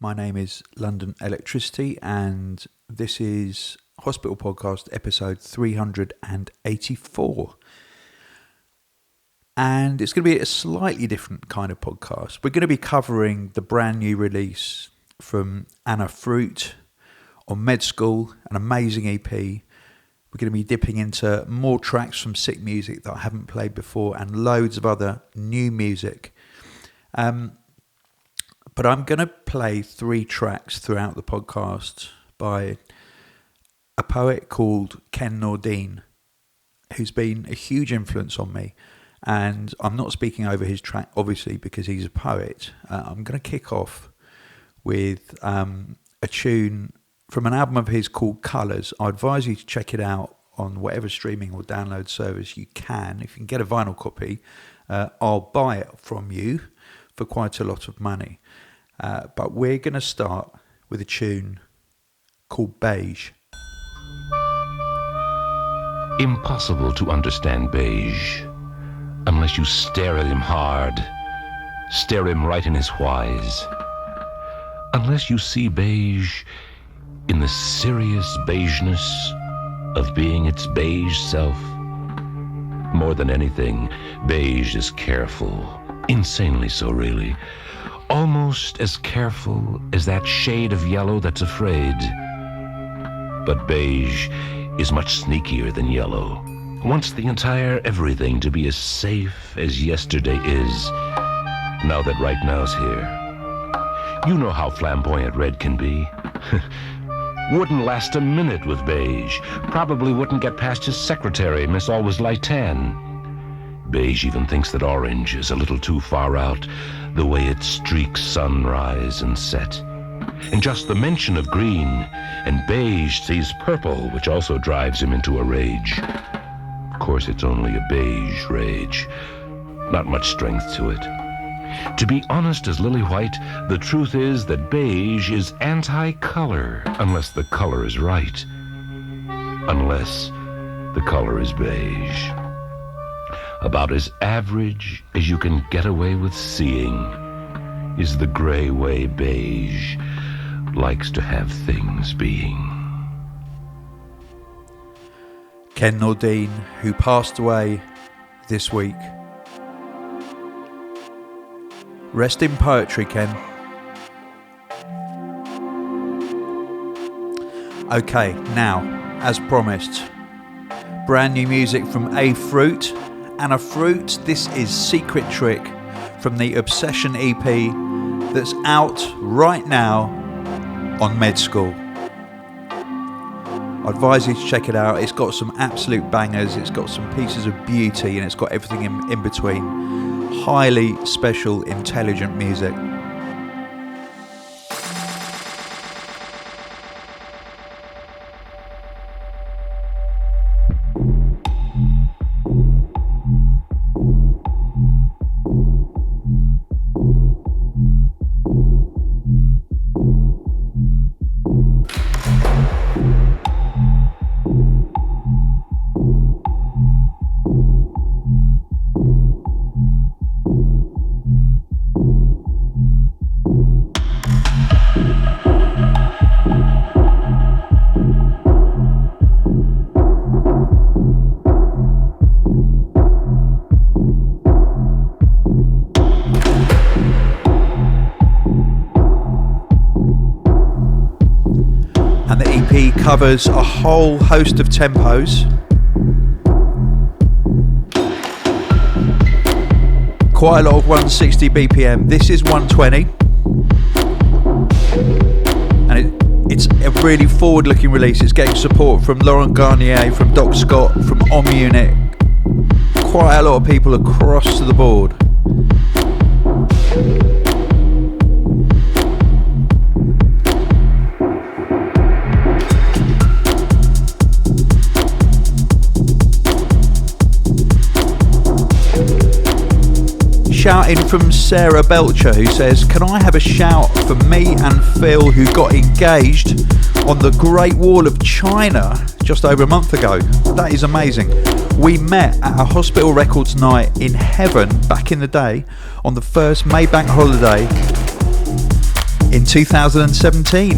My name is London Electricity, and this is Hospital Podcast episode 384. And it's going to be a slightly different kind of podcast. We're going to be covering the brand new release from A.fruit on Med School, an amazing EP. We're going to be dipping into more tracks from sick music that I haven't played before and loads of other new music. But I'm going to play 3 tracks throughout the podcast by a poet called Ken Nordine, who's been a huge influence on me. And I'm not speaking over his track, obviously, because he's a poet. I'm going to kick off with a tune from an album of his called Colours. I advise you to check it out on whatever streaming or download service you can. If you can get a vinyl copy, I'll buy it from you for quite a lot of money. But we're going to start with a tune called Beige. Impossible to understand Beige unless you stare at him hard, stare him right in his whys. Unless you see Beige in the serious beigeness of being its beige self. More than anything, Beige is careful, insanely so really. Almost as careful as that shade of yellow that's afraid. But Beige is much sneakier than yellow. Wants the entire everything to be as safe as yesterday is, now that right now's here. You know how flamboyant red can be. Wouldn't last a minute with Beige. Probably wouldn't get past his secretary, Miss Always Light Tan. Beige even thinks that orange is a little too far out, the way it streaks sunrise and set. And just the mention of green, and Beige sees purple, which also drives him into a rage. Of course, it's only a beige rage. Not much strength to it. To be honest as lily white, the truth is that Beige is anti-color, unless the color is right. Unless the color is beige. About as average as you can get away with seeing is the gray way Beige likes to have things being. Ken Nordine, who passed away this week. Rest in poetry, Ken. Okay, now, as promised, brand new music from A.fruit. A.fruit, this is Secret Trick from the Obsession EP that's out right now on Med School. I advise you to check it out. It's got some absolute bangers, it's got some pieces of beauty, and it's got everything in between. Highly special, intelligent music. Covers a whole host of tempos. Quite a lot of 160 BPM. This is 120. And it's a really forward-looking release. It's getting support from Laurent Garnier, from Doc Scott, from Om Unit. Quite a lot of people across the board. Shouting from Sarah Belcher, who says, can I have a shout for me and Phil, who got engaged on the Great Wall of China just over a month ago? That is amazing. We met at a Hospital Records night in heaven back in the day on the first Maybank holiday in 2017.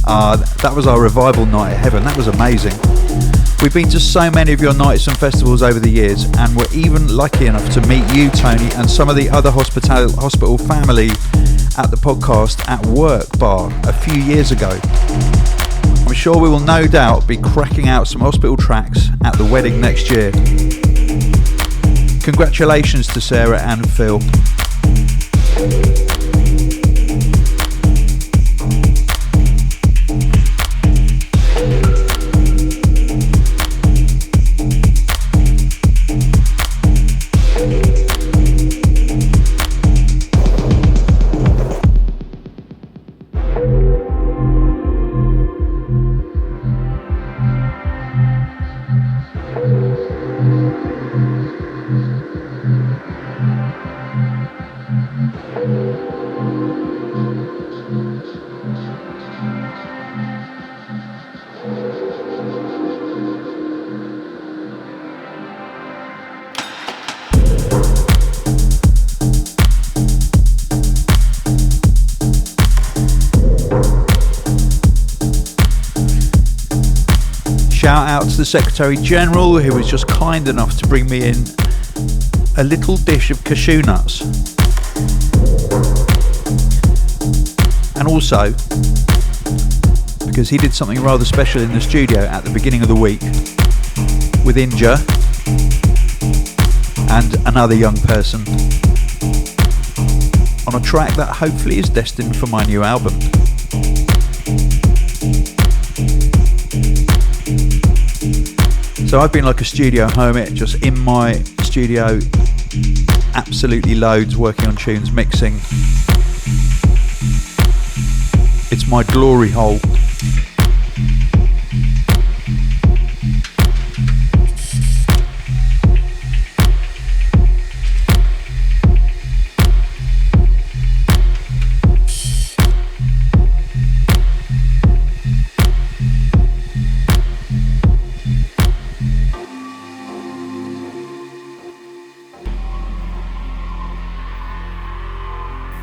That was our revival night at Heaven. That was amazing. We've been to so many of your nights and festivals over the years, and we're even lucky enough to meet you, Tony, and some of the other hospital family at the podcast at Work Bar a few years ago. I'm sure we will no doubt be cracking out some hospital tracks at the wedding next year. Congratulations to Sarah and Phil. Shout out to the Secretary General, who was just kind enough to bring me in a little dish of cashew nuts. And also, because he did something rather special in the studio at the beginning of the week with Inja and another young person on a track that hopefully is destined for my new album. So I've been like a studio hermit, just in my studio, absolutely loads, working on tunes, mixing. It's my glory hole.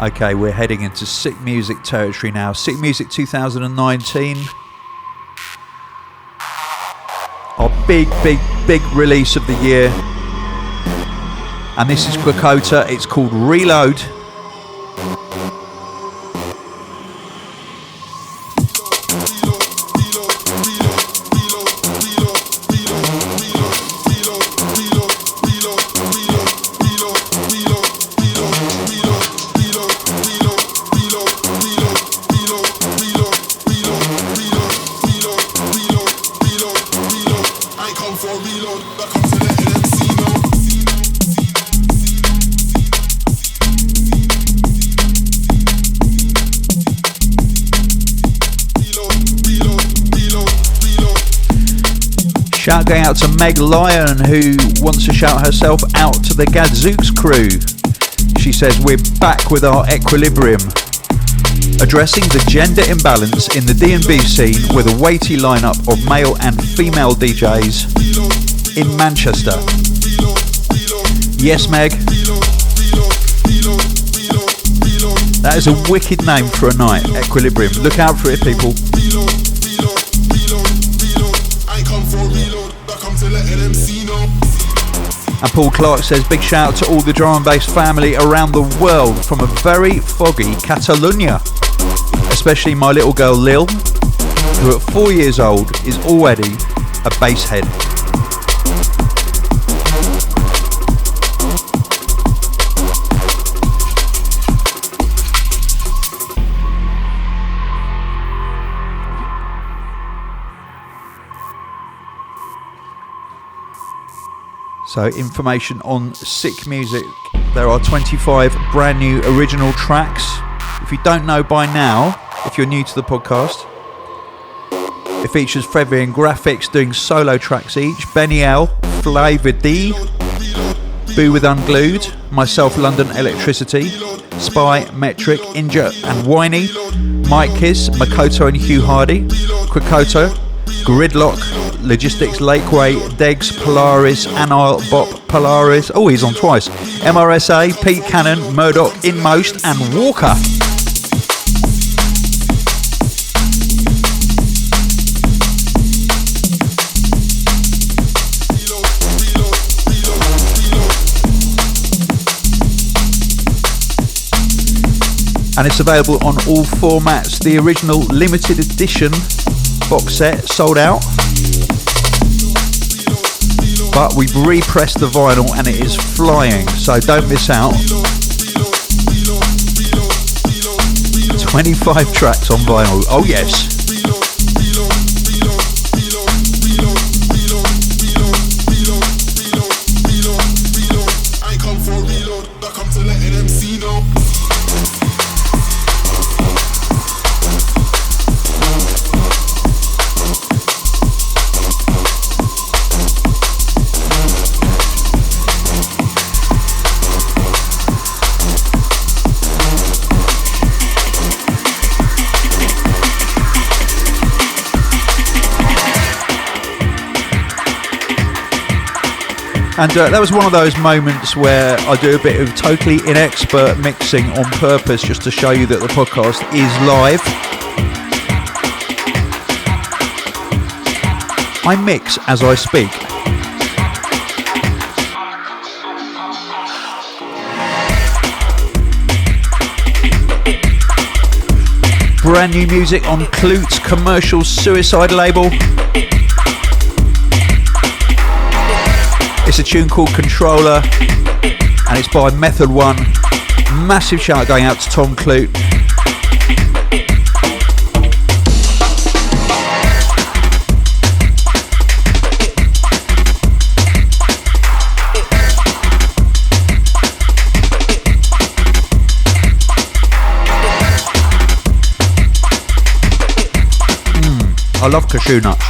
Okay, we're heading into Sick Music territory now. Sick Music 2019. Our big release of the year. And this is Krakota. It's called Reload. Shout going out to Meg Lyon, who wants to shout herself out to the Gadzooks crew. She says we're back with our equilibrium, addressing the gender imbalance in the D&B scene with a weighty lineup of male and female DJs in Manchester. Yes, Meg. That is a wicked name for a night, Equilibrium. Look out for it, people. And Paul Clark says, big shout out to all the drum and bass family around the world from a very foggy Catalonia, especially my little girl Lil, who at 4 years old is already a bass head. So information on Sick Music, there are 25 brand new original tracks. If you don't know by now, if you're new to the podcast, it features Freddy and Graphics doing solo tracks each, Benny L, Flavor D, Boo with Unglued, myself London Electricity, S.P.Y, Metric, Inja and Whiney, Mike Kiss, Makoto and Hugh Hardy, Krakota, Gridlock, Logistics, Lakeway, Degs, Polaris, Anile, Bop, Polaris, oh he's on twice, MRSA, Pete Cannon, Murdoch, Inmost and Walker. and it's available on all formats. The original limited edition box set sold out, but we've repressed the vinyl and it is flying, so don't miss out. 25 tracks on vinyl, oh yes. And that was one of those moments where I do a bit of totally inexpert mixing on purpose just to show you that the podcast is live. I mix as I speak. Brand new music on Clute's commercial Suicide label. It's a tune called Controller, and it's by Method 1. Massive shout going out to Tom Clute. I love cashew nuts.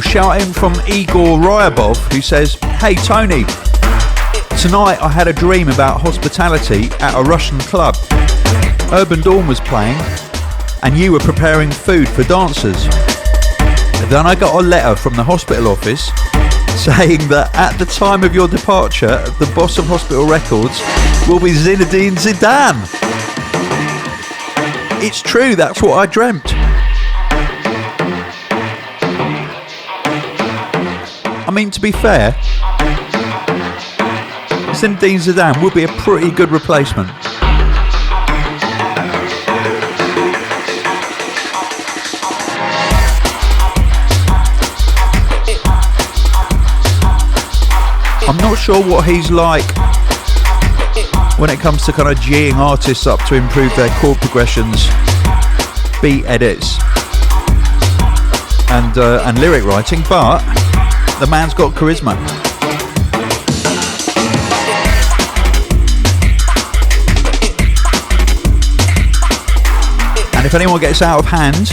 Shout in from Igor Ryabov, who says, "Hey Tony, tonight I had a dream about hospitality at a Russian club. Urban Dawn was playing and you were preparing food for dancers. Then I got a letter from the hospital office saying that at the time of your departure, the boss of Hospital Records will be Zinedine Zidane." It's true, that's what I dreamt. I mean, to be fair, Zinedine Zidane would be a pretty good replacement. I'm not sure what he's like when it comes to kind of G-ing artists up to improve their chord progressions, beat edits, and lyric writing, but the man's got charisma. And if anyone gets out of hand,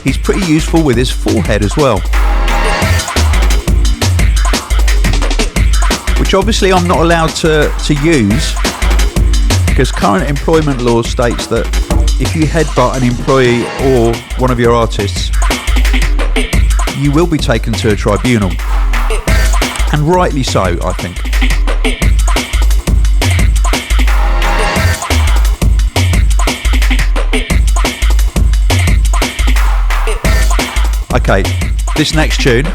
he's pretty useful with his forehead as well. Which obviously I'm not allowed to use, because current employment law states that if you headbutt an employee or one of your artists, you will be taken to a tribunal. And rightly so, I think. Okay, this next tune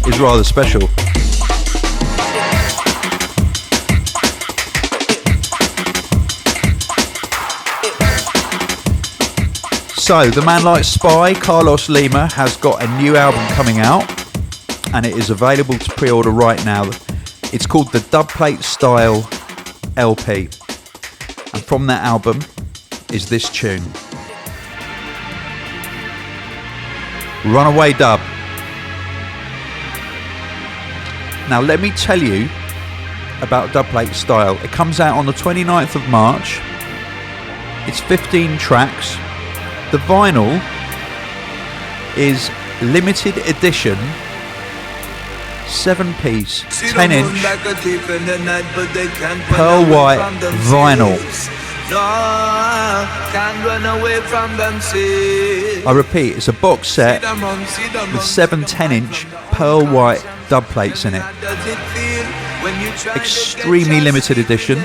is rather special. So, the man like S.P.Y, Carlos Lima, has got a new album coming out, and it is available to pre-order right now. It's called the Dubplate Style LP, and from that album is this tune, Runaway Dub. Now let me tell you about Dubplate Style. It comes out on the 29th of March. It's 15 tracks. The vinyl is limited edition 7-piece 10-inch pearl white vinyl. No, can't run away from them sins. I repeat, it's a box set with 7 10-inch pearl white dub plates in it. Extremely limited edition.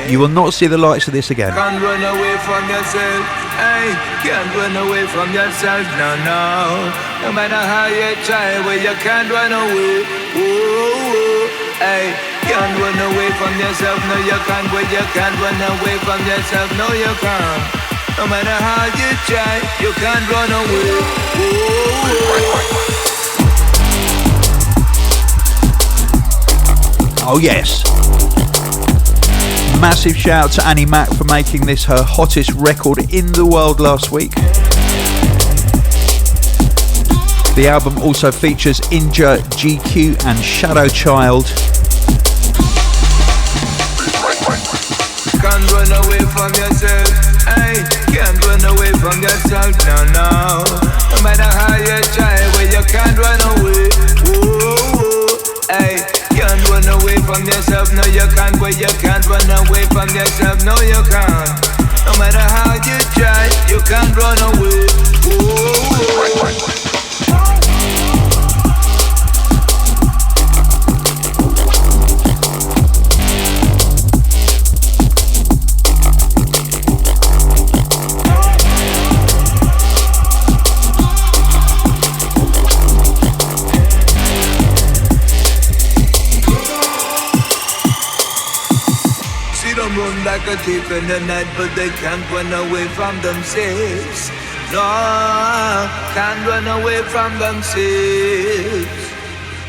You will not see the likes of this again. Can't run away from yourself. Hey, can't run away from yourself. No, no. No matter how you try, well, you can't run away. Ooh, hey, can't run away from yourself. No, you can't. Well, you can't run away from yourself. No, you can't. No matter how you try, you can't run away. Ooh. Oh yes. Massive shout out to Annie Mac for making this her hottest record in the world last week. The album also features Inja, GQ and Shadow Child. Can't run away from yourself. Hey, can't run away from yourself. No, no. No matter how you try, well, you can't run away. Ooh, hey. Can't run away from yourself, no you can't. Well, you can't run away from yourself, no you can't. No matter how you try, you can't run away. Ooh. Run like a thief in the night, but they can't run away from themselves. No, can't run away from themselves.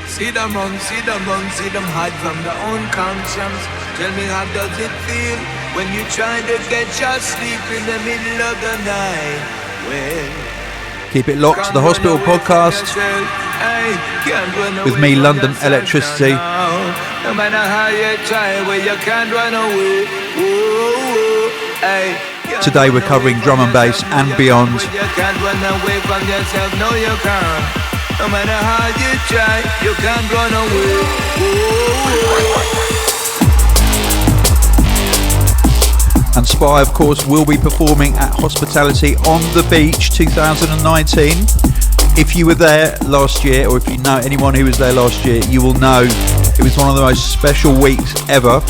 See them run, see them hide from their own conscience. Tell me, how does it feel when you try to get your sleep in the middle of the night? Well, keep it locked to the Hospital Podcast with me, London Electricity. No matter how you try, well, you can't run away. Ooh, hey. Today we're covering drum and bass and beyond. You can't run away from yourself, no you can't. No matter how you try, you can't run away. Ooh. And S.P.Y, of course, will be performing at Hospitality on the Beach 2019. If you were there last year, or if you know anyone who was there last year, you will know it was one of the most special weeks ever.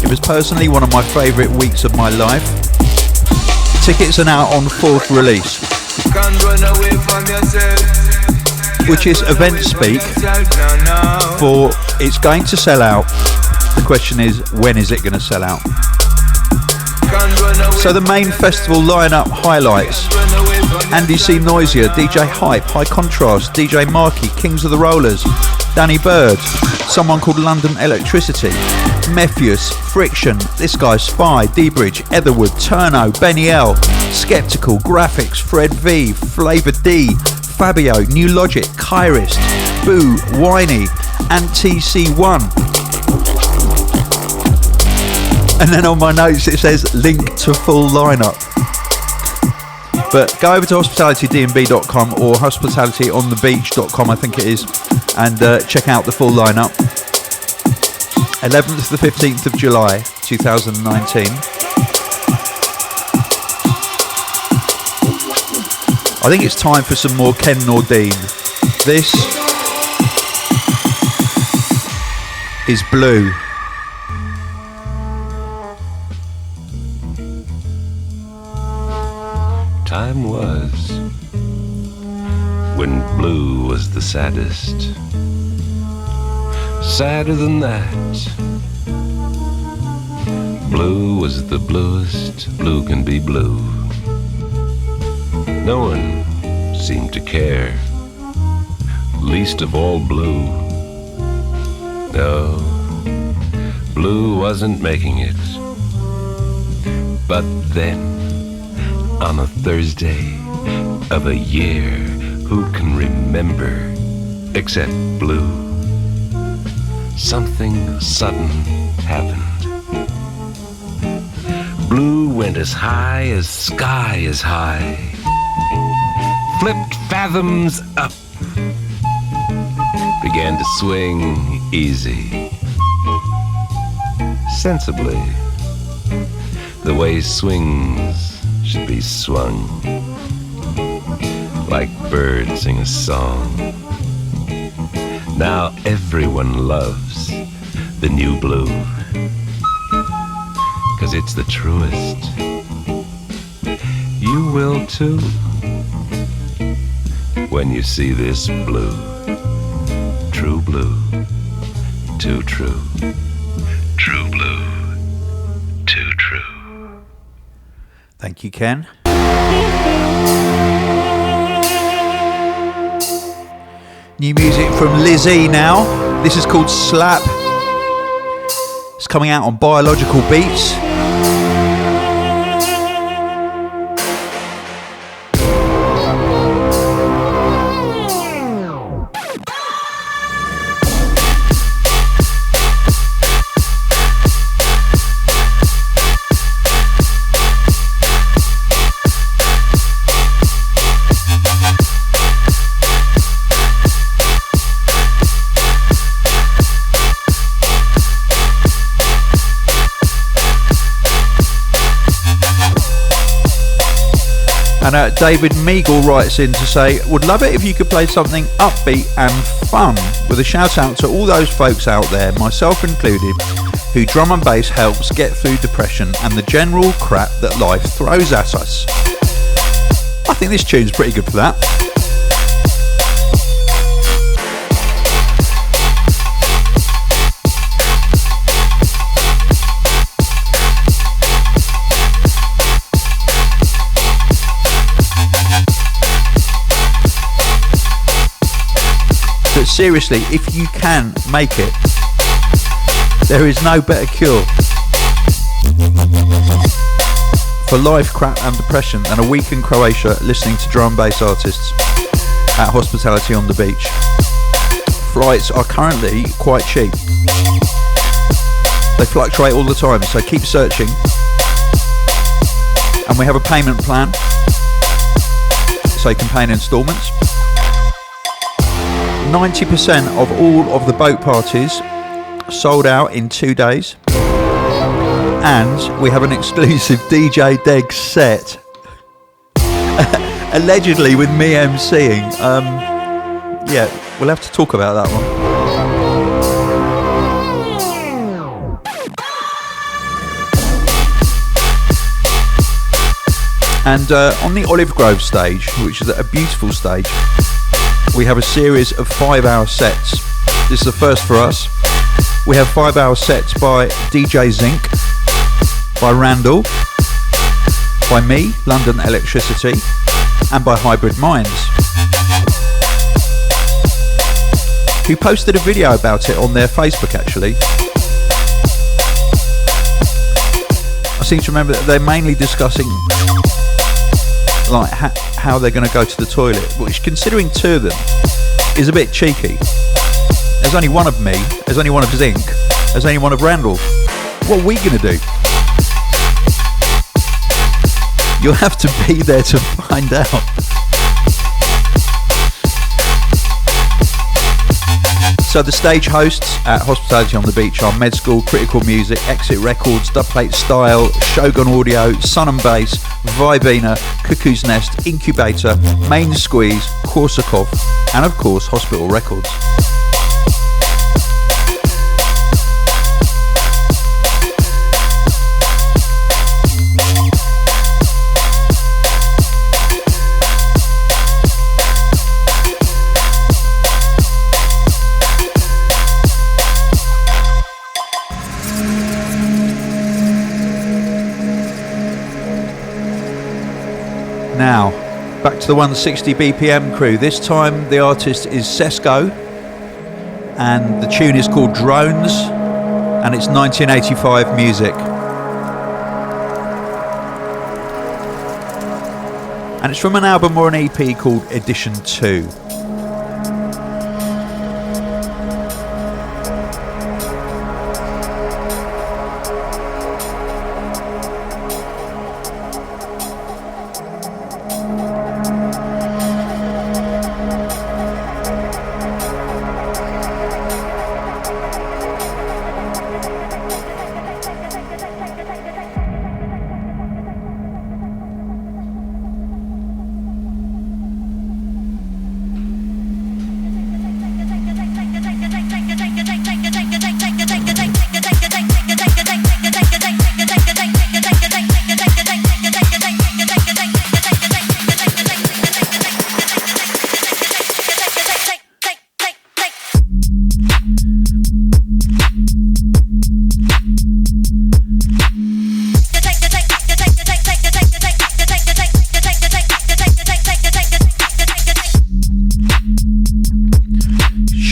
It was personally one of my favourite weeks of my life. Tickets are now on fourth release, which is event speak for it's going to sell out. The question is, when is it going to sell out? So the main festival lineup highlights: Andy C. Noisia, DJ Hype, High Contrast, DJ Marky, Kings of the Rollers, Danny Bird, someone called London Electricity, Mephius, Friction, this guy S.P.Y, D-Bridge, Etherwood, Turno, Benny L, Skeptical, Graphics, Fred V, Flavor D, Fabio, New Logic, Kyrist, Boo, Whiney, and TC1. And then on my notes it says link to full lineup. But go over to hospitalitydnb.com or hospitalityonthebeach.com, I think it is, and check out the full lineup. 11th to the 15th of July 2019. I think it's time for some more Ken Nordine. This is Blue. Time was when blue was the saddest. Sadder than that. Blue was the bluest. Blue can be blue. No one seemed to care, least of all blue. No, blue wasn't making it. But then, on a Thursday of a year, who can remember except blue? Something sudden happened. Blue went as high as sky is high, flipped fathoms up, began to swing easy, sensibly, The way swings should be swung, like birds sing a song. Now everyone loves the new blue, 'cause it's the truest. You will too, when you see this blue. True blue, too true. True blue, too true. Thank you, Ken. New music from Lizzie now. This is called Slap. It's coming out on Biological Beats. And David Meagle writes in to say, would love it if you could play something upbeat and fun, with a shout out to all those folks out there, myself included, who drum and bass helps get through depression and the general crap that life throws at us. I think this tune's pretty good for that. But seriously, if you can make it, there is no better cure for life, crap and depression than a week in Croatia listening to drum and bass artists at Hospitality on the Beach. Flights are currently quite cheap. They fluctuate all the time, so keep searching. And we have a payment plan, so you can pay in instalments. 90% of all of the boat parties sold out in 2 days, and we have an exclusive DJ Deg set, allegedly with me emceeing. Yeah, we'll have to talk about that one. And on the Olive Grove stage, which is a beautiful stage, we have a series of 5-hour sets. This is the first for us. We have 5-hour sets by DJ Zinc, by Randall, by me, London Electricity, and by Hybrid Minds, who posted a video about it on their Facebook actually. I seem to remember that they're mainly discussing like how they're going to go to the toilet, which, considering 2 of them, is a bit cheeky. There's only one of me, there's only one of Zinc, there's only one of Randall. What are we going to do? You'll have to be there to find out. So the stage hosts at Hospitality on the Beach are Med School, Critical Music, Exit Records, Dubplate Style, Shogun Audio, Sun and Bass, Vibina, Cuckoo's Nest, Incubator, Main Squeeze, Korsakov, and of course Hospital Records. Now, back to the 160 BPM crew. This time the artist is Cesco, and the tune is called Drones, and it's 1985 music. And it's from an album or an EP called Edition 2.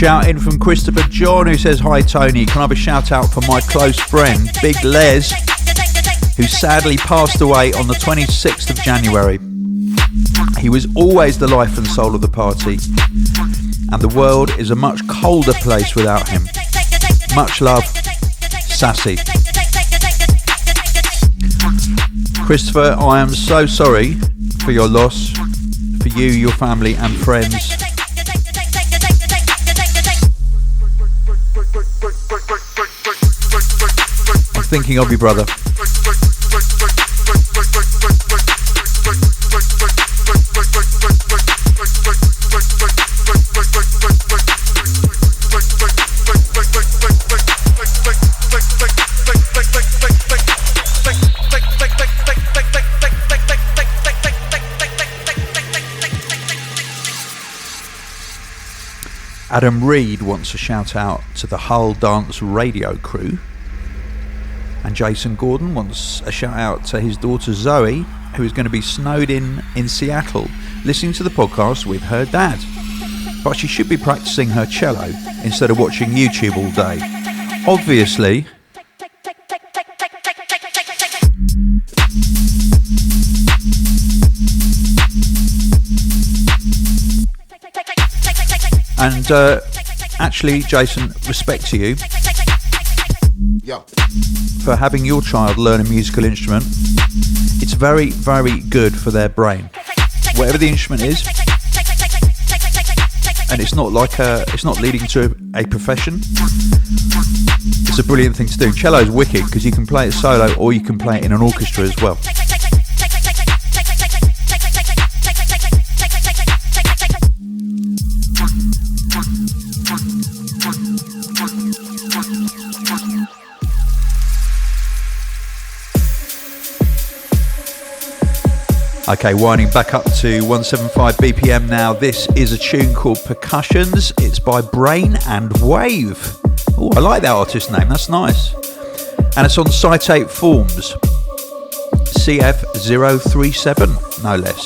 Shout in from Christopher John, who says, hi Tony, can I have a shout out for my close friend, Big Les, who sadly passed away on the 26th of January. He was always the life and soul of the party, and the world is a much colder place without him. Much love, Sassy. Christopher, I am so sorry for your loss, for you, your family and friends. I'm thinking of you, brother. Adam Reed wants a shout out to the Hull Dance radio crew. And Jason Gordon wants a shout out to his daughter Zoe, who is going to be snowed in Seattle, listening to the podcast with her dad. But she should be practicing her cello instead of watching YouTube all day. Obviously. And actually, Jason, respect to you for having your child learn a musical instrument. It's very, very good for their brain, whatever the instrument is. And it's not like it's not leading to a profession. It's a brilliant thing to do. Cello's wicked because you can play it solo or you can play it in an orchestra as well. Okay, winding back up to 175 BPM now. This is a tune called Percussions. It's by Brain and Wave. Oh, I like that artist name, that's nice. And it's on Site 8 Forms. CF037, no less.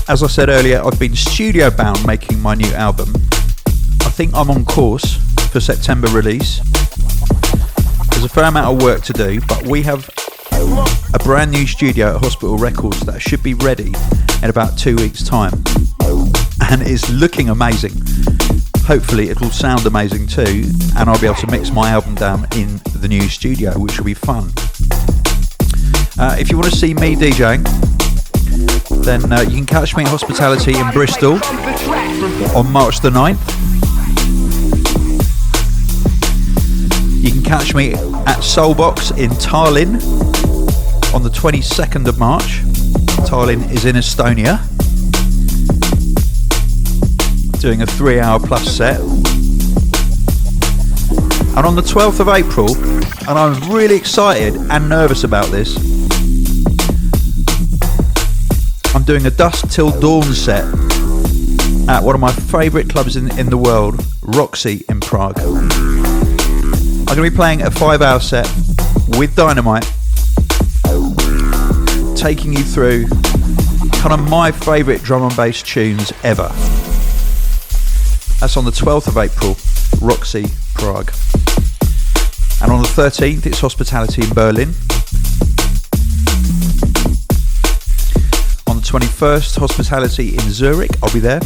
As I said earlier, I've been studio bound making my new album. I think I'm on course for September release. There's a fair amount of work to do, but we have a brand new studio at Hospital Records that should be ready in about 2 weeks' time. And it's looking amazing. Hopefully it will sound amazing too, and I'll be able to mix my album down in the new studio, which will be fun. If you want to see me DJing, then you can catch me at Hospitality in Bristol on March the 9th. You can catch me at Soulbox in Tallinn on the 22nd of March. Tallinn is in Estonia. Doing a 3-hour plus set. And on the 12th of April, and I'm really excited and nervous about this, I'm doing a Dusk Till Dawn set at one of my favourite clubs in the world, Roxy in Prague. I'm going to be playing a 5-hour set with Dynamite, taking you through kind of my favourite drum and bass tunes ever. That's on the 12th of April, Roxy, Prague. And on the 13th, it's Hospitality in Berlin. 21st, Hospitality in Zurich, I'll be there.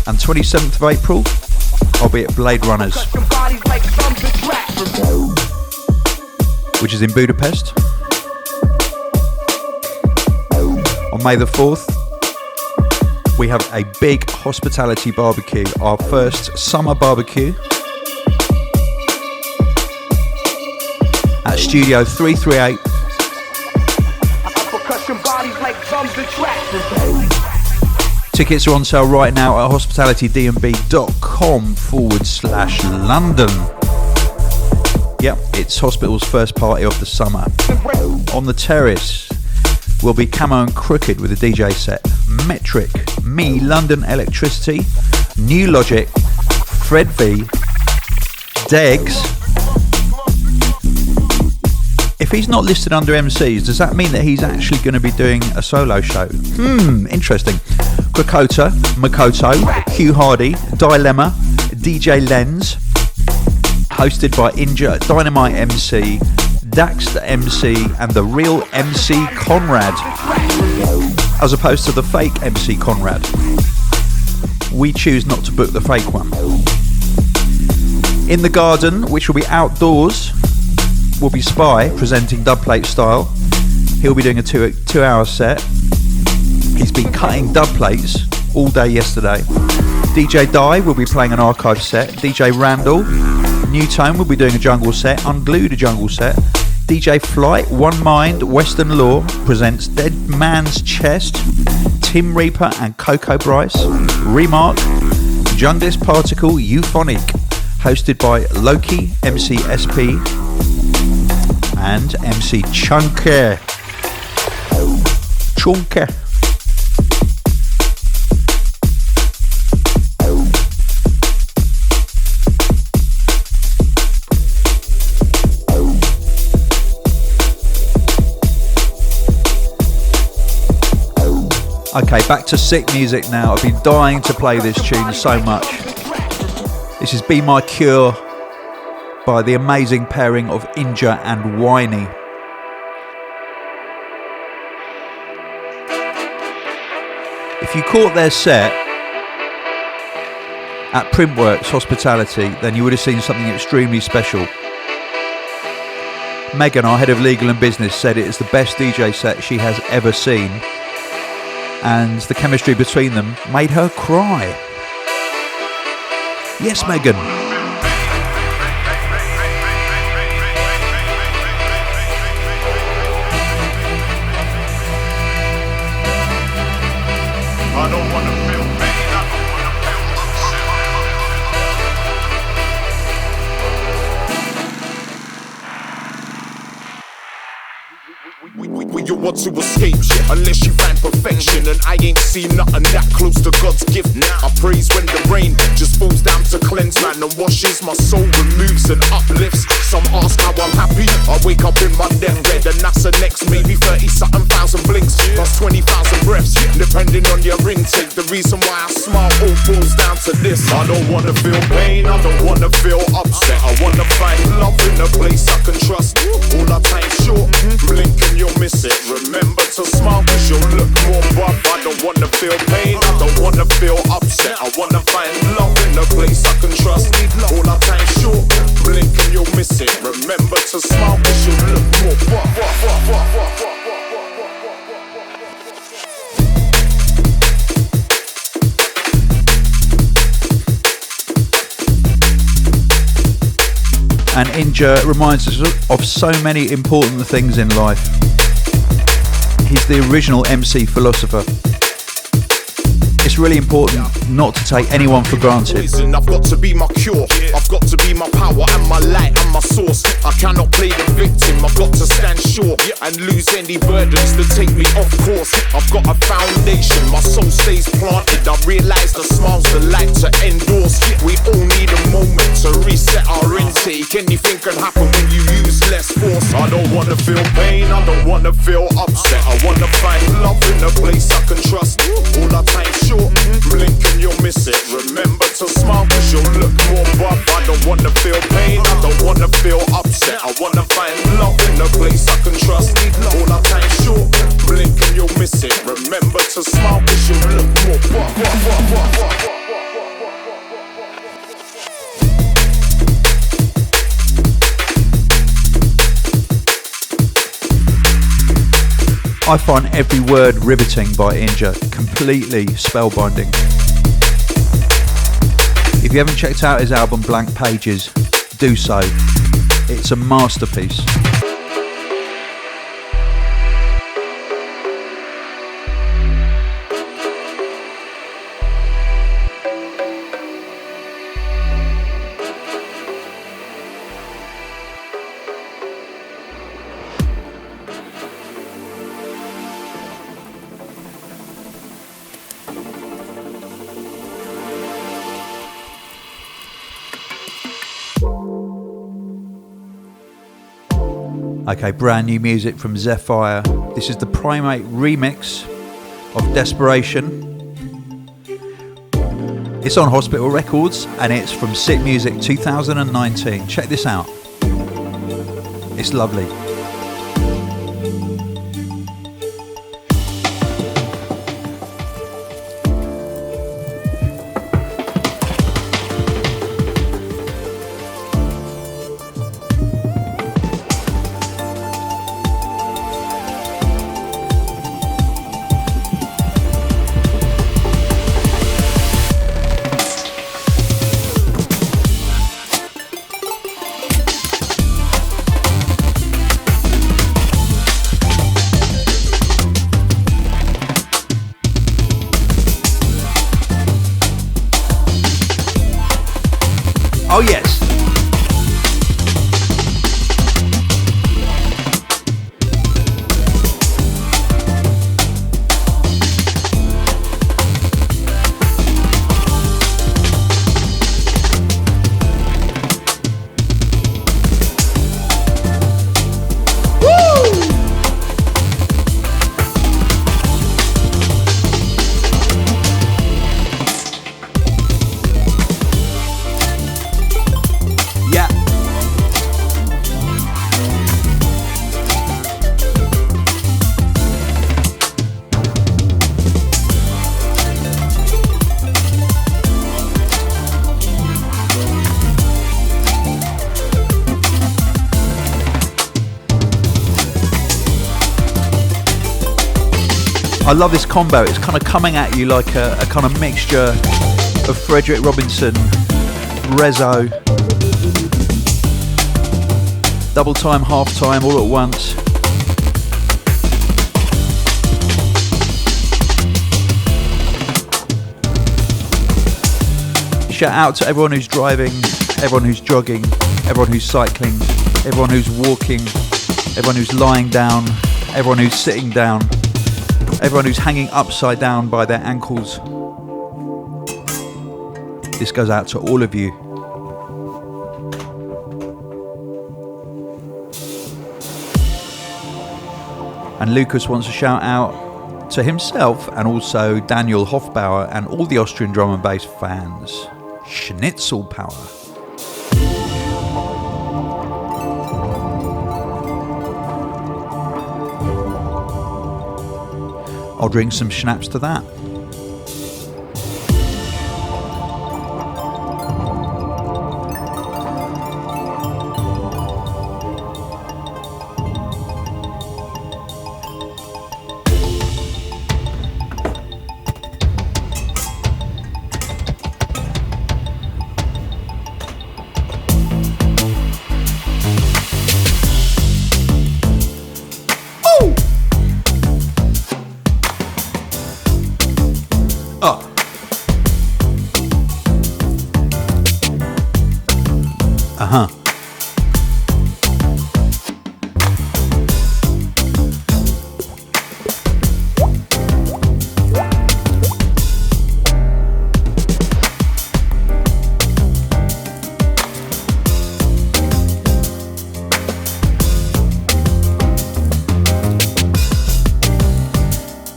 And 27th of April, I'll be at Blade Runners, which is in Budapest, on May the 4th. We have a big hospitality barbecue, our first summer barbecue at Studio 338. Tickets are on sale right now at hospitalitydnb.com/London. Yep, it's Hospital's first party of the summer. On the terrace will be Camo and Crooked with a DJ set, Metric, me, London Electricity, New Logic, Fred V, Degs. If he's not listed under MCs, does that mean that he's actually going to be doing a solo show? Interesting. Krakota, Makoto, Hugh Hardy, Dilemma, DJ Lens, hosted by Inja, Dynamite MC, Dax the MC, and the real MC Conrad, as opposed to the fake MC Conrad. We choose not to book the fake one. In the garden, which will be outdoors, will be S.P.Y presenting dubplate style. He'll be doing a two-hour set. He's been cutting dubplates all day yesterday. DJ Dye will be playing an archive set. DJ Randall, New Tone will be doing a jungle set. Unglued a jungle set. DJ Flight, One Mind, Western Law presents Dead Man's Chest. Tim Reaper and Coco Bryce. Remark, Junglist Particle, Euphonic, hosted by Loki, MC S.P. and MC Chunker. Okay, back to sick music now. I've been dying to play this tune so much. This is Be My Cure by the amazing pairing of Inja and Whiney. If you caught their set at Printworks Hospitality, then you would have seen something extremely special. Megan, our head of legal and business, said it is the best DJ set she has ever seen, and the chemistry between them made her cry. Yes, Megan. I don't wanna feel pain, I don't wanna feel upset. You want to escape shit unless you find perfection, and I ain't seen nothing that close to God's gift. I praise when the rain just falls down to cleanse man and washes my soul, removes and uplifts. Some ask how I'm happy. I wake up in my deathbed and that's the next maybe 30-something thousand blinks plus 20,000 breaths, depending on your intake. The reason why I smile all falls down to this. I don't wanna feel pain, I don't wanna feel upset. I wanna find love in a place I can trust. All our time's short, blink and you'll miss it. Remember to smile cause you'll look more buff. I don't wanna feel pain, I don't wanna feel upset. I wanna find love in a place I can trust. All our time's short, blink and you'll miss it. Remember to smile cause you'll look more buff. And Inja reminds us of so many important things in life. He's the original MC philosopher. It's really important not to take anyone for granted. I've got to be my cure, I've got to be my power and my light and my source. I cannot play the victim, I've got to stand sure and lose any burdens that take me off course. I've got a foundation, my soul stays planted. I realise the smile's the light to endorse. We all need a moment to reset our intake. Anything can happen when you use less force. I don't wanna feel pain, I don't wanna feel upset. I wanna find love in a place I can trust. All our time's short, blink and you'll miss it. Remember to smile cause you'll look more buff. I don't wanna feel pain, I don't wanna feel upset. I wanna find love in a place I can trust. All our time's short, blink and you'll miss it. Remember to smile cause you'll look more buff. I find every word riveting by Inja, completely spellbinding. If you haven't checked out his album Blank Pages, do so. It's a masterpiece. Okay, brand new music from Zephire. This is the Primate remix of Desperation. It's on Hospital Records and it's from Sick Music 2019. Check this out. It's lovely. Oh yes. I love this combo. It's kind of coming at you like a kind of mixture of Frederick Robinson, Rezo, double time, half time, all at once. Shout out to everyone who's driving, everyone who's jogging, everyone who's cycling, everyone who's walking, everyone who's lying down, everyone who's sitting down, everyone who's hanging upside down by their ankles. This goes out to all of you. And Lucas wants to shout out to himself and also Daniel Hofbauer and all the Austrian drum and bass fans. Schnitzel power. I'll drink some schnapps to that.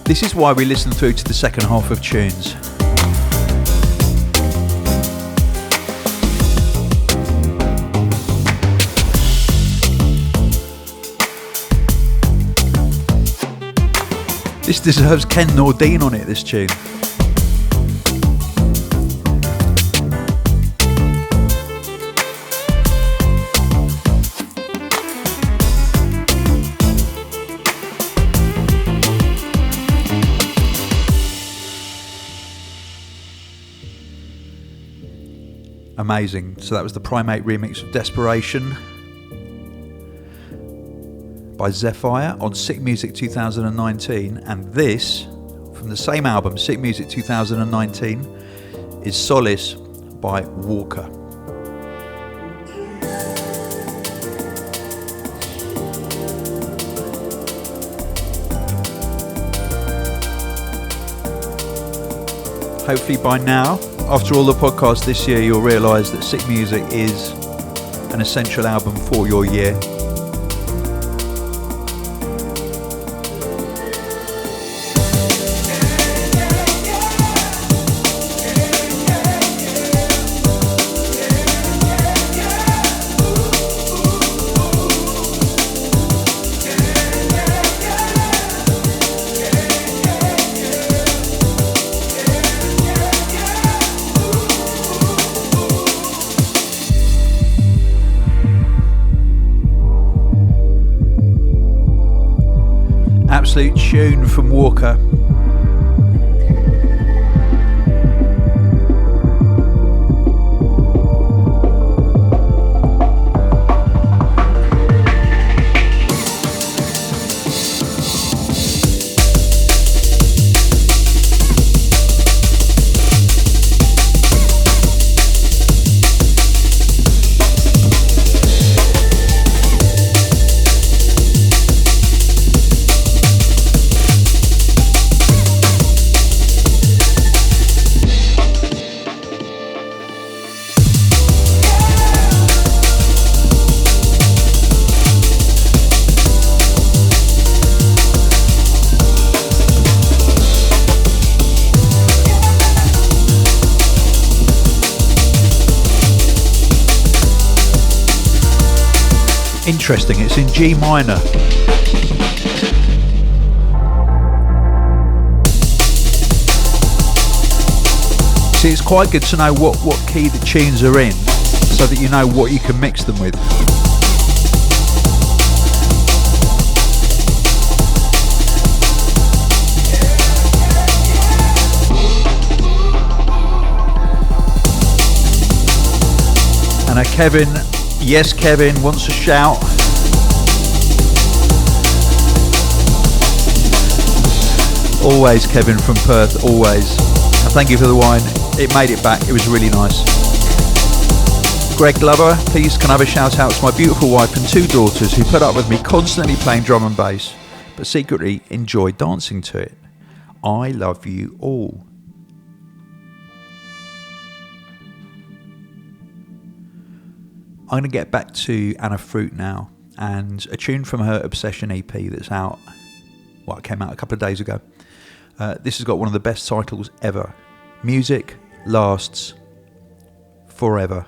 This is why we listen through to the second half of tunes. This deserves Ken Nordine on it, this tune. Amazing. So that was the Primate remix of Desperation by Zephire on Sick Music 2019, and this, from the same album, Sick Music 2019, is Solis by Walkr. Hopefully by now, after all the podcasts this year, you'll realise that Sick Music is an essential album for your year. Absolute tune from Walkr. Interesting, it's in G minor. See, it's quite good to know what key the tunes are in, so that you know what you can mix them with. And Kevin, yes, Kevin wants a shout. Always, Kevin from Perth, always. And thank you for the wine. It made it back. It was really nice. Greg Glover, please can I have a shout out to my beautiful wife and two daughters who put up with me constantly playing drum and bass, but secretly enjoy dancing to it. I love you all. I'm going to get back to A.fruit now, and a tune from her Obsession EP that's out, well, it came out a couple of days ago. This has got one of the best titles ever. Music lasts forever.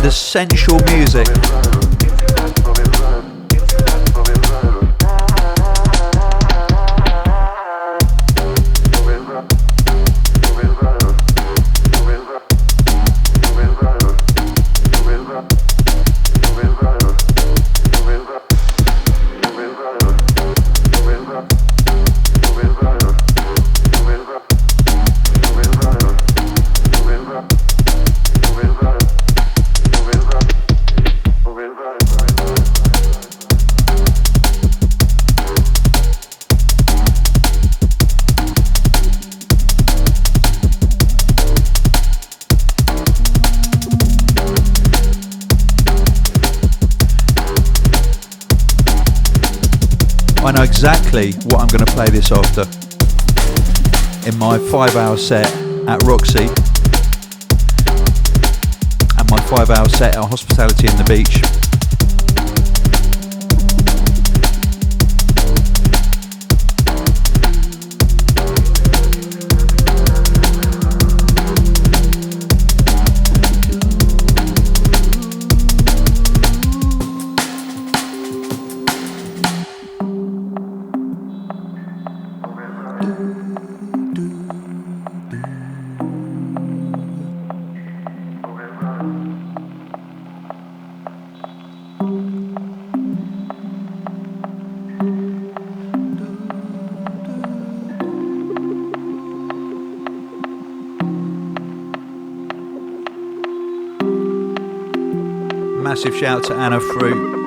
Essential music. know exactly what I'm going to play this after. In my 5-hour set at Roxy and my 5-hour set at Hospitality in the Beach. Massive shout to A.fruit.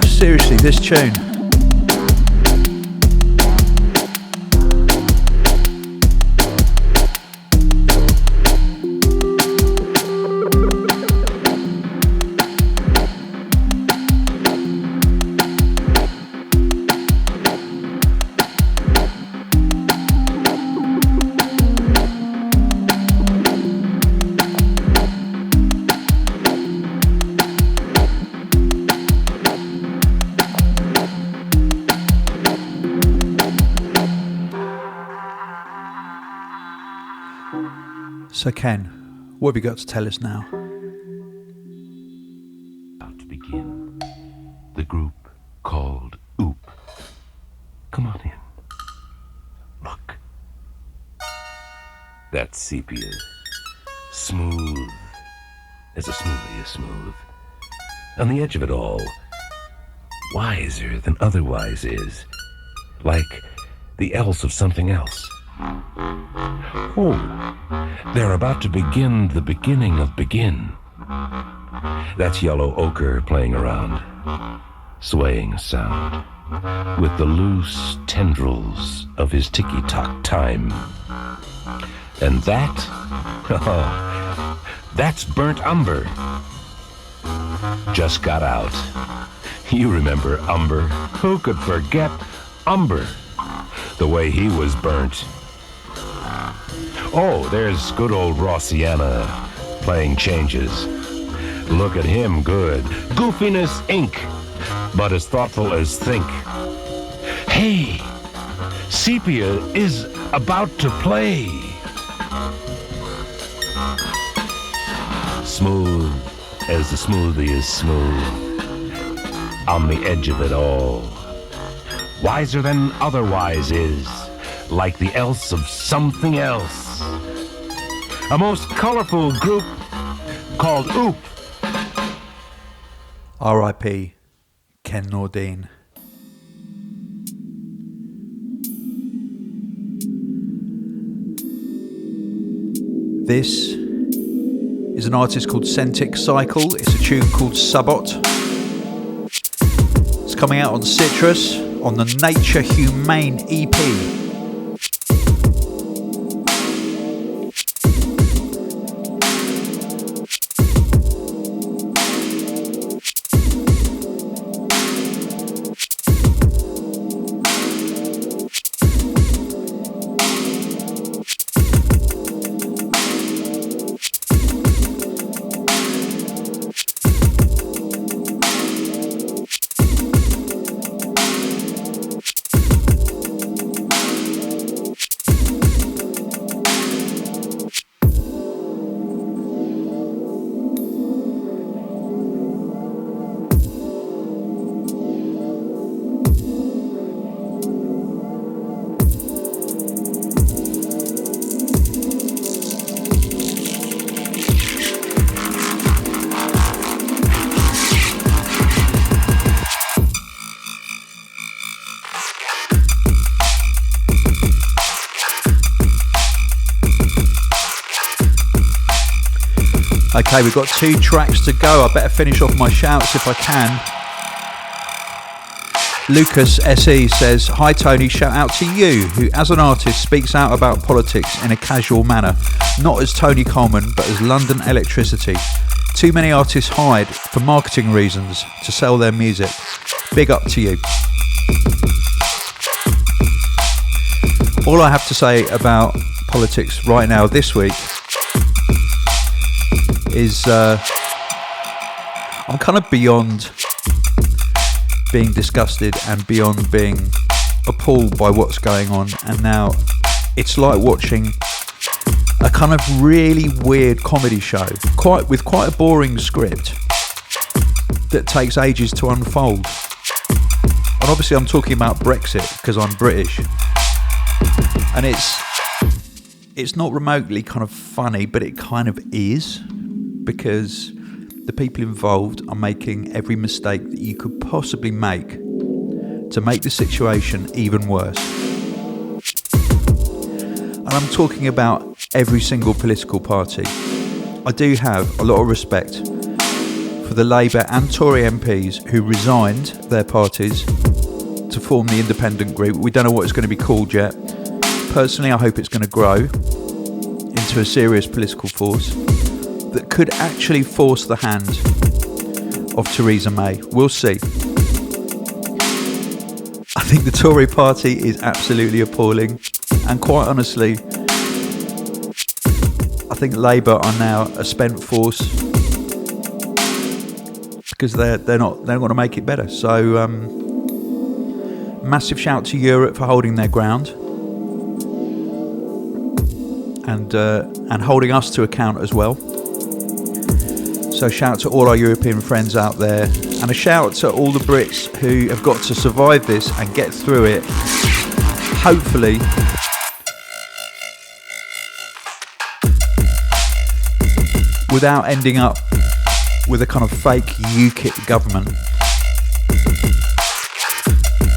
Seriously, this tune. So Ken, what have you got to tell us now? About to begin. The group called Oop. Come on in. Look. That's Sepia. Smooth. As a smoothie is smooth. On the edge of it all. Wiser than otherwise is. Like the else of something else. Oh, they're about to begin the beginning of begin. That's yellow ochre playing around, swaying a sound, with the loose tendrils of his ticky-tock time. And that, oh, that's burnt umber. Just got out. You remember umber. Who could forget umber? The way he was burnt. Oh, there's good old Rossiana playing changes. Look at him good. Goofiness Inc., but as thoughtful as think. Hey, Sepia is about to play. Smooth as the smoothie is smooth. On the edge of it all. Wiser than otherwise is. Like the else of something else. A most colorful group called Oop. R.I.P. Ken Nordine. This is an artist called Septic Cycle. It's a tune called Subot. It's coming out on Citrus on the Nature Humane EP. Okay, we've got 2 tracks to go. I better finish off my shouts if I can. Lucas SE says, "Hi Tony, shout out to you, who as an artist speaks out about politics in a casual manner, not as Tony Coleman, but as London Elektricity. Too many artists hide for marketing reasons to sell their music. Big up to you." All I have to say about politics right now this week is I'm kind of beyond being disgusted and beyond being appalled by what's going on, and now it's like watching a kind of really weird comedy show, with quite a boring script that takes ages to unfold. And obviously I'm talking about Brexit because I'm British, and it's not remotely kind of funny, but it kind of is, because the people involved are making every mistake that you could possibly make to make the situation even worse. And I'm talking about every single political party. I do have a lot of respect for the Labour and Tory MPs who resigned their parties to form the independent group. We don't know what it's going to be called yet. Personally, I hope it's going to grow into a serious political force that could actually force the hand of Theresa May. We'll see. I think the Tory party is absolutely appalling, and quite honestly, I think Labour are now a spent force because they're not going to make it better. So massive shout to Europe for holding their ground and holding us to account as well. So shout to all our European friends out there, and a shout to all the Brits who have got to survive this and get through it, hopefully without ending up with a kind of fake UKIP government.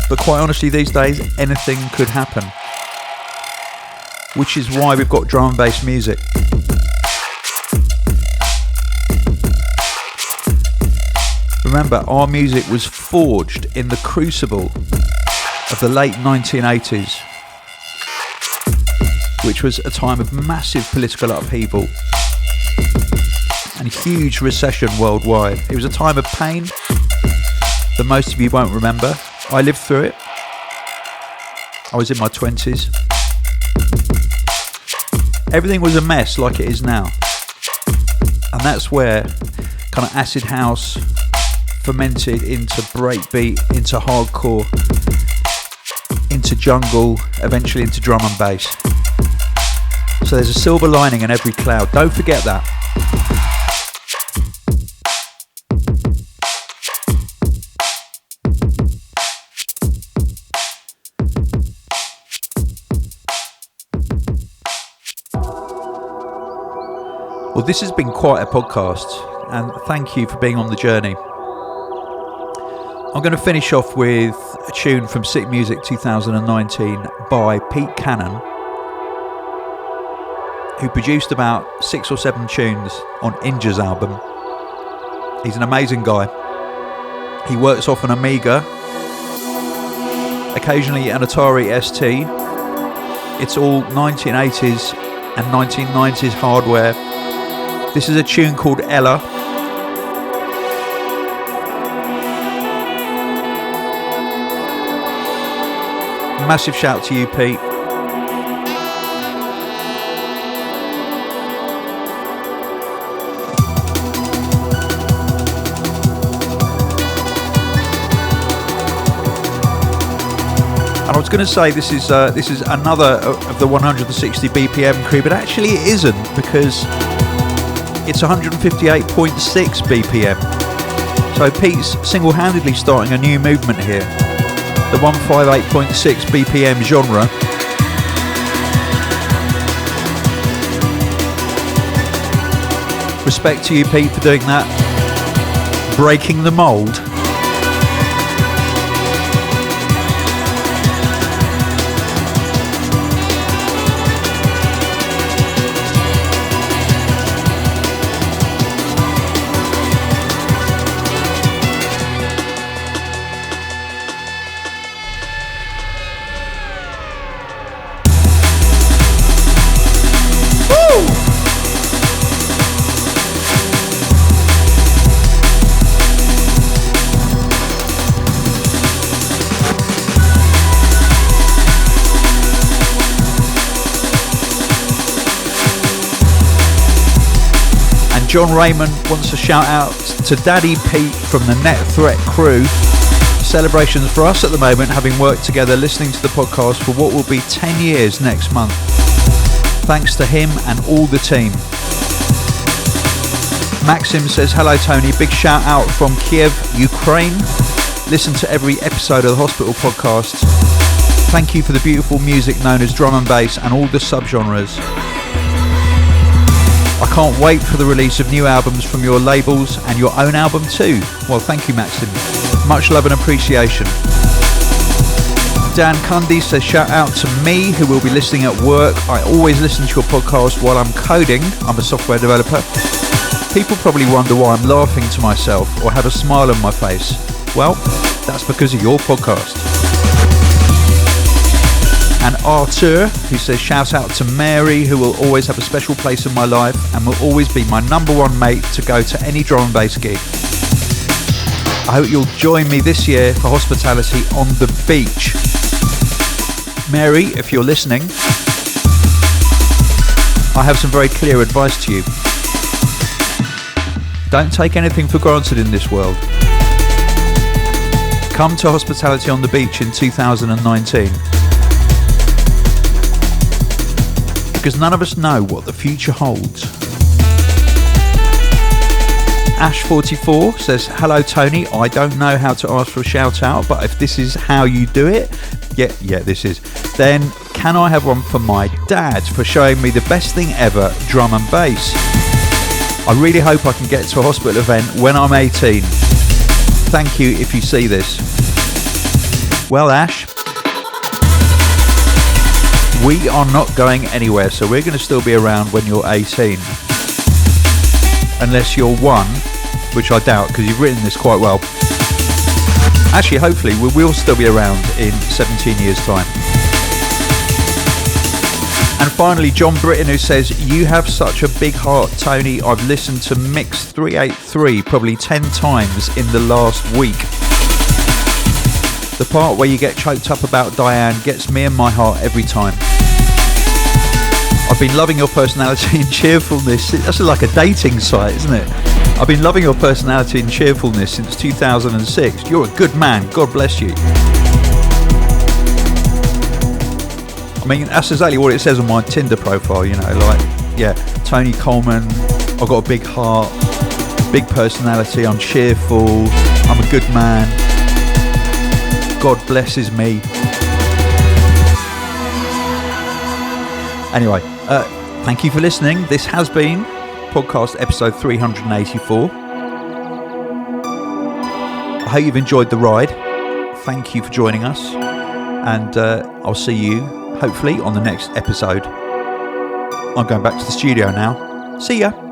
But quite honestly, these days anything could happen, which is why we've got drum and bass music. Remember, our music was forged in the crucible of the late 1980s, which was a time of massive political upheaval and huge recession worldwide. It was a time of pain that most of you won't remember. I lived through it. I was in my 20s. Everything was a mess like it is now. And that's where kind of acid house fermented into breakbeat, into hardcore, into jungle, eventually into drum and bass. So there's a silver lining in every cloud. Don't forget that. Well, this has been quite a podcast, and thank you for being on the journey. I'm going to finish off with a tune from Sick Music 2019 by Pete Cannon, who produced about 6 or 7 tunes on Inja's album. He's an amazing guy. He works off an Amiga, occasionally an Atari ST. It's all 1980s and 1990s hardware. This is a tune called Ella. Massive shout to you, Pete. And I was going to say this is another of the 160 BPM crew, but actually it isn't, because it's 158.6 BPM. So Pete's single-handedly starting a new movement here. The 158.6 BPM genre. Respect to you, Pete, for doing that. Breaking the mould. John Raymond wants to shout out to Daddy Pete from the Net Threat crew. Celebrations for us at the moment, having worked together listening to the podcast for what will be 10 years next month. Thanks to him and all the team. Maxim says, hello Tony, big shout out from Kiev, Ukraine. Listen to every episode of the Hospital podcast. Thank you for the beautiful music known as drum and bass and all the subgenres. I can't wait for the release of new albums from your labels and your own album too. Well, thank you, Maxim. Much love and appreciation. Dan Cundy says, shout out to me who will be listening at work. I always listen to your podcast while I'm coding. I'm a software developer. People probably wonder why I'm laughing to myself or have a smile on my face. Well, that's because of your podcast. And Arthur, who says, shout out to Mary, who will always have a special place in my life and will always be my number one mate to go to any drum and bass gig. I hope you'll join me this year for Hospitality on the Beach. Mary, if you're listening, I have some very clear advice to you. Don't take anything for granted in this world. Come to Hospitality on the Beach in 2019. Because none of us know what the future holds. Ash44 says, hello Tony, I don't know how to ask for a shout out, but if this is how you do it, yeah this is, then can I have one for my dad for showing me the best thing ever, drum and bass? I really hope I can get to a hospital event when I'm 18. Thank you if you see this. Well, Ash, we are not going anywhere, so we're going to still be around when you're 18. Unless you're 1, which I doubt because you've written this quite well. Actually, hopefully, we will still be around in 17 years' time. And finally, John Britton, who says, you have such a big heart, Tony. I've listened to Mix 383 probably 10 times in the last week. The part where you get choked up about Diane gets me in my heart every time. I've been loving your personality and cheerfulness. That's like a dating site, isn't it? I've been loving your personality and cheerfulness since 2006. You're a good man. God bless you. I mean, that's exactly what it says on my Tinder profile, you know, like, yeah, Tony Coleman, I've got a big heart, big personality, I'm cheerful, I'm a good man. God blesses me. Anyway, thank you for listening. This has been podcast episode 384. I hope you've enjoyed the ride. Thank you for joining us. And I'll see you, hopefully, on the next episode. I'm going back to the studio now. See ya.